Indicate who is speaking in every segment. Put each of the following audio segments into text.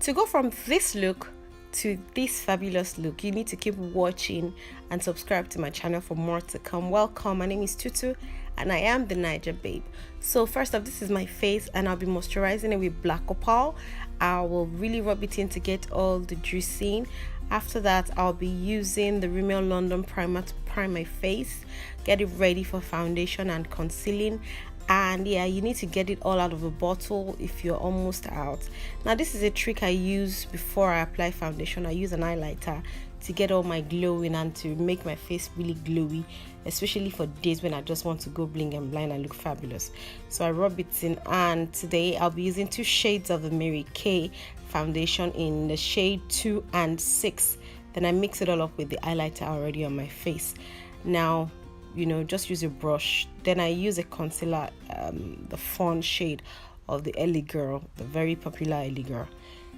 Speaker 1: To go from this look to this fabulous look, you need to keep watching and subscribe to my channel for more to come. Welcome, my name is Tutu and I am the Niger Babe. So first off, this is my face and I'll be moisturizing it with black Opal. I will really rub it in to get all the juice in. After that, I'll be using the Rimmel London primer to prime my face, get it ready for foundation and concealing. And yeah, you need to get it all out of a bottle if you're almost out. Now this is a trick I use before I apply foundation. I use an highlighter to get all my glow in and to make my face really glowy, especially for days when I just want to go bling and blind and look fabulous. So I rub it in, and today I'll be using 2 shades of the Mary Kay foundation in the shade 2 and 6. Then I mix it all up with the highlighter already on my face. Now, you know, just use a brush. Then I use a concealer, the Fawn shade of the Ellie Girl, the very popular Ellie Girl.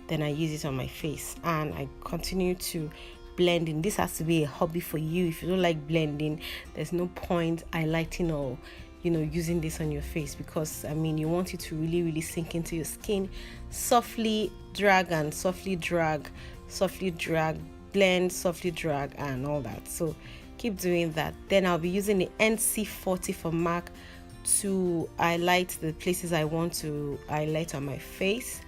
Speaker 1: Then I use it on my face and I continue to blend in. This has to be a hobby for you. If you don't like blending, there's no point highlighting or, you know, using this on your face, because I mean, you want it to really sink into your skin. Softly drag and softly drag, softly drag, blend, softly drag, and all that. So keep doing that. Then I'll be using the NC40 for MAC to highlight the places I want to highlight on my face,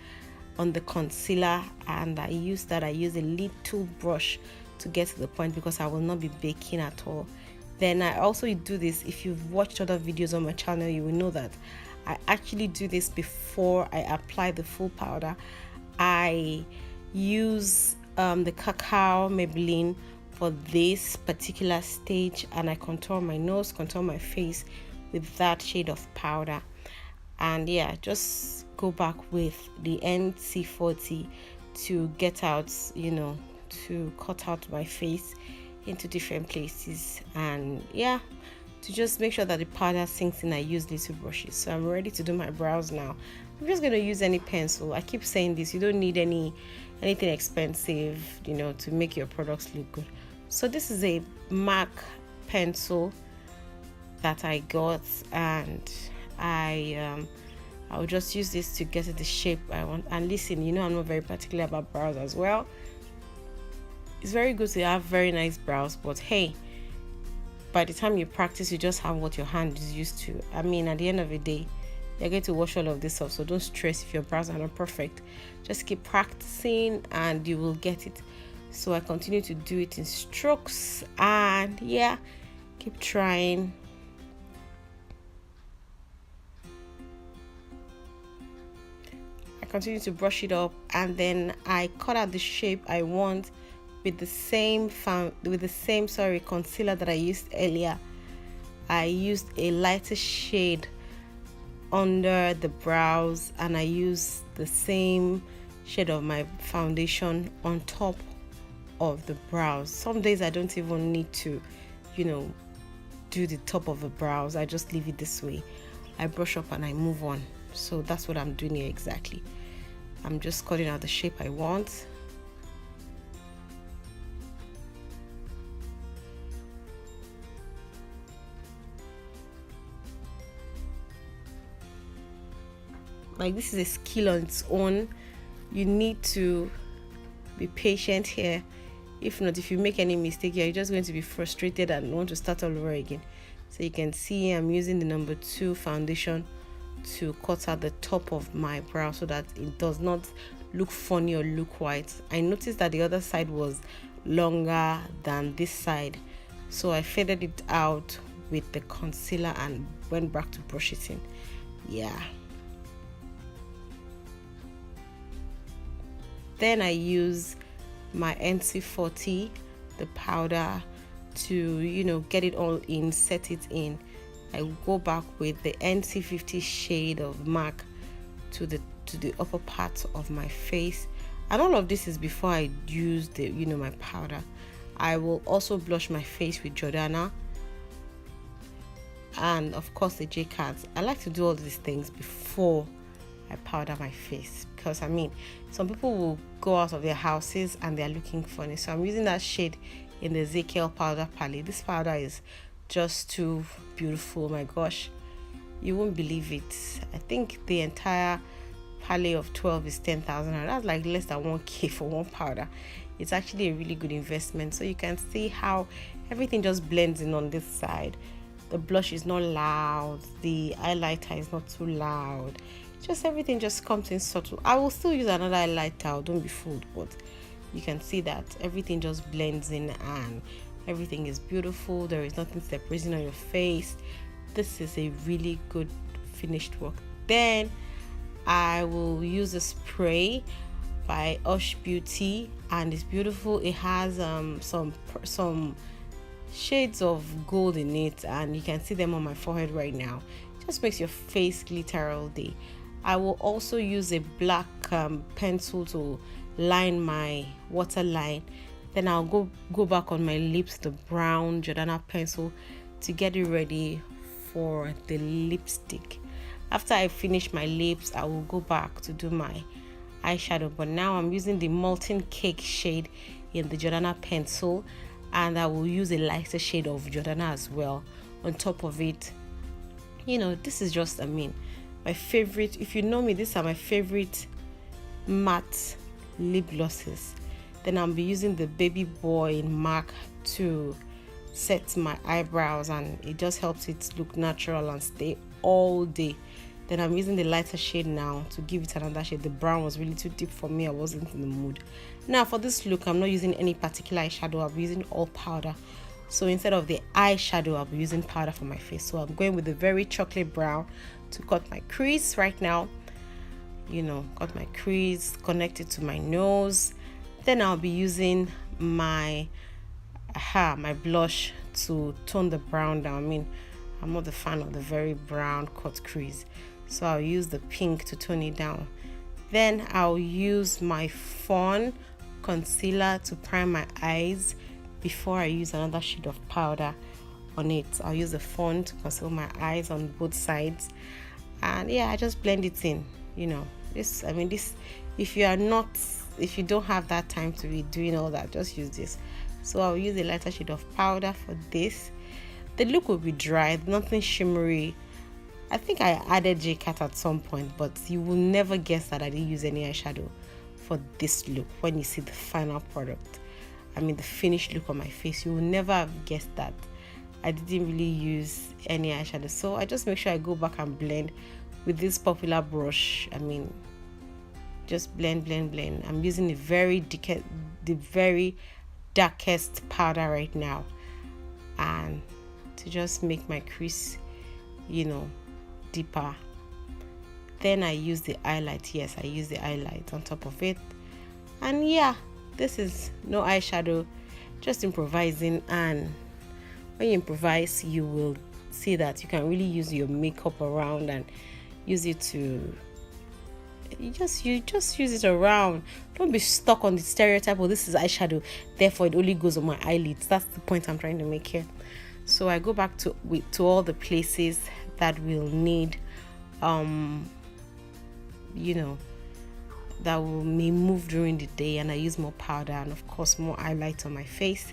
Speaker 1: on the concealer, and I use a little brush to get to the point because I will not be baking at all. Then I also do this, if you've watched other videos on my channel, you will know that I actually do this before I apply the full powder. I use the Cacao Maybelline for this particular stage, and I contour my nose, contour my face with that shade of powder. And yeah, just go back with the NC40 to get out, you know, to cut out my face into different places, and yeah, to just make sure that the powder sinks in. I use little brushes. So I'm ready to do my brows now. I'm just going to use any pencil. I keep saying this, you don't need anything expensive, you know, to make your products look good. So this is a MAC pencil that I got, and I'll just use this to get the shape I want. And listen, you know, I'm not very particular about brows as well. It's very good to have very nice brows, but hey, by the time you practice, you just have what your hand is used to. I mean, at the end of the day, you're going to wash all of this off, so don't stress if your brows are not perfect. Just keep practicing and you will get it. So I continue to do it in strokes, and yeah, keep trying. I continue to brush it up, and then I cut out the shape I want with the same concealer that I used earlier. I used a lighter shade under the brows, and I used the same shade of my foundation on top of the brows. Some days I don't even need to, you know, do the top of the brows. I just leave it this way. I brush up and I move on. So that's what I'm doing here exactly. I'm just cutting out the shape I want. Like, this is a skill on its own. You need to be patient here. If not, if you make any mistake here, you're just going to be frustrated and want to start all over again. So you can see I'm using the number 2 foundation to cut out the top of my brow so that it does not look funny or look white. I noticed that the other side was longer than this side, so I faded it out with the concealer and went back to brush it in. Yeah. Then I use my NC40, the powder, to, you know, get it all in, set it in. I go back with the NC50 shade of MAC to the upper part of my face, and all of this is before I use the, you know, my powder. I will also blush my face with Jordana, and of course the JCat. I like to do all these things before I powder my face, because I mean, some people will go out of their houses and they're looking funny. So I'm using that shade in the Zikel powder palette. This powder is just too beautiful. Oh my gosh, you won't believe it. I think the entire palette of 12 is 10,000. That's like less than 1k for one powder. It's actually a really good investment. So you can see how everything just blends in on this side. The blush is not loud, the highlighter is not too loud, just everything just comes in subtle. I will still use another highlighter, don't be fooled, but you can see that everything just blends in and everything is beautiful. There is nothing separating on your face. This is a really good finished work. Then I will use a spray by Hush Beauty, and it's beautiful. It has some shades of gold in it, and you can see them on my forehead right now. It just makes your face glitter all day. I will also use a black pencil to line my waterline. Then I'll go back on my lips, the brown Jordana pencil, to get it ready for the lipstick. After I finish my lips, I will go back to do my eyeshadow, but now I'm using the Molten Cake shade in the Jordana pencil, and I will use a lighter shade of Jordana as well on top of it. You know, this is just, I mean, my favorite. If you know me, these are my favorite matte lip glosses. Then I'll be using the Baby Boy in MAC to set my eyebrows, and it just helps it look natural and stay all day. Then I'm using the lighter shade now to give it another shade. The brown was really too deep for me. I wasn't in the mood. Now for this look, I'm not using any particular eyeshadow. I'll be using all powder. So instead of the eyeshadow, I'll be using powder for my face. So I'm going with the very chocolate brown to cut my crease right now. You know, cut my crease, connect it to my nose. Then I'll be using my blush to tone the brown down. I mean, I'm not a fan of the very brown cut crease, so I'll use the pink to tone it down. Then I'll use my Fawn concealer to prime my eyes before I use another shade of powder on it. I'll use the Fawn to conceal my eyes on both sides, and yeah, I just blend it in. You know, this, I mean, this, if you don't have that time to be doing all that, just use this. So I'll use a lighter shade of powder for this. The look will be dry, nothing shimmery. I think I added JCat at some point, but you will never guess that I didn't use any eyeshadow for this look. When you see the final product, I mean the finished look on my face, you will never have guessed that I didn't really use any eyeshadow. So I just make sure I go back and blend with this popular brush. I mean, just blend. I'm using the very darkest powder right now, and to just make my crease, you know, deeper. Then I use the highlight. Yes, I use the highlight on top of it. And yeah, this is no eyeshadow, just improvising. And when you improvise, you will see that you can really use your makeup around and use it to you just use it around. Don't be stuck on the stereotype, oh, this is eyeshadow, therefore it only goes on my eyelids. That's the point I'm trying to make here. So I go back to all the places that will need you know, that may move during the day, and I use more powder and of course more highlight on my face.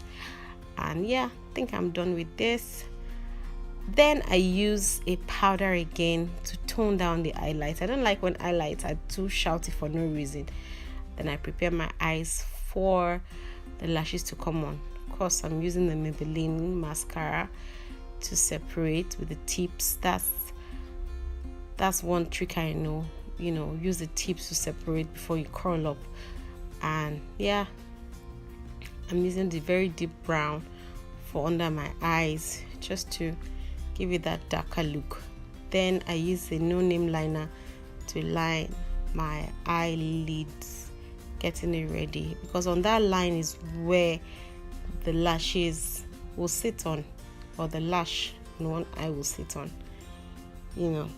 Speaker 1: And yeah, I think I'm done with this. Then I use a powder again to tone down the highlights. I don't like when highlights are too shouty for no reason. Then I prepare my eyes for the lashes to come on. Of course, I'm using the Maybelline mascara to separate with the tips. That's one trick I know. You know, use the tips to separate before you curl up. And yeah, I'm using the very deep brown for under my eyes, just to give it that darker look. Then I use a no name liner to line my eyelids, getting it ready, because on that line is where the lashes will sit on, or the lash on one eye will sit on, you know.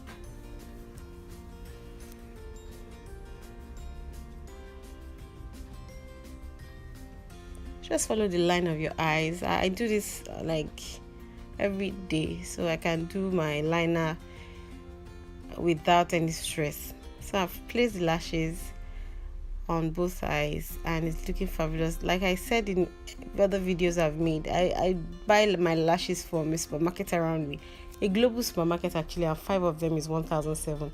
Speaker 1: Just follow the line of your eyes. I do this like every day, so I can do my liner without any stress. So I've placed the lashes on both eyes and it's looking fabulous. Like I said in the other videos I've made, I buy my lashes from a supermarket around me, a global supermarket actually, and 5 of them is 1,007,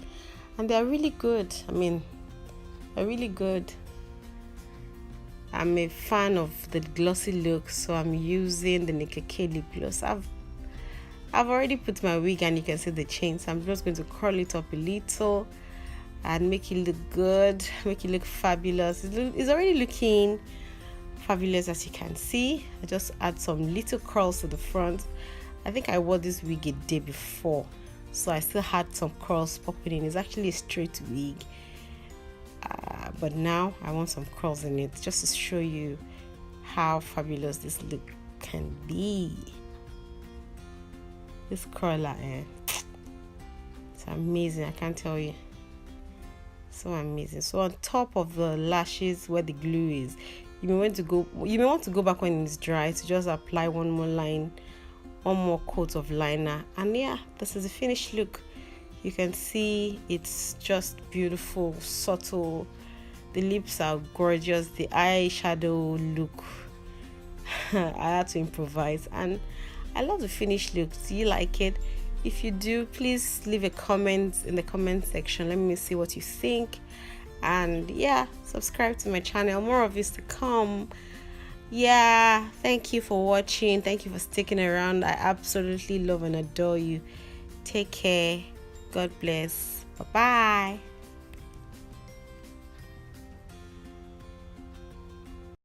Speaker 1: and they're really good. I mean, they're really good. I'm a fan of the glossy look, so I'm using the Nicka K lip gloss. I've already put my wig, and you can see the chain, so I'm just going to curl it up a little and make it look good, make it look fabulous. It's already looking fabulous, as you can see. I just add some little curls to the front. I think I wore this wig a day before, so I still had some curls popping in. It's actually a straight wig, but now I want some curls in it just to show you how fabulous this look can be. This curler, it's amazing. I can't tell you, so amazing. So on top of the lashes where the glue is, you may want to go back when it's dry to just apply one more coat of liner. And yeah, this is the finished look. You can see it's just beautiful, subtle. The lips are gorgeous. The eyeshadow look, I had to improvise, and I love the finished look. Do you like it? If you do, please leave a comment in the comment section. Let me see what you think. And yeah, subscribe to my channel. More of this to come. Yeah, thank you for watching. Thank you for sticking around. I absolutely love and adore you. Take care. God bless. Bye bye.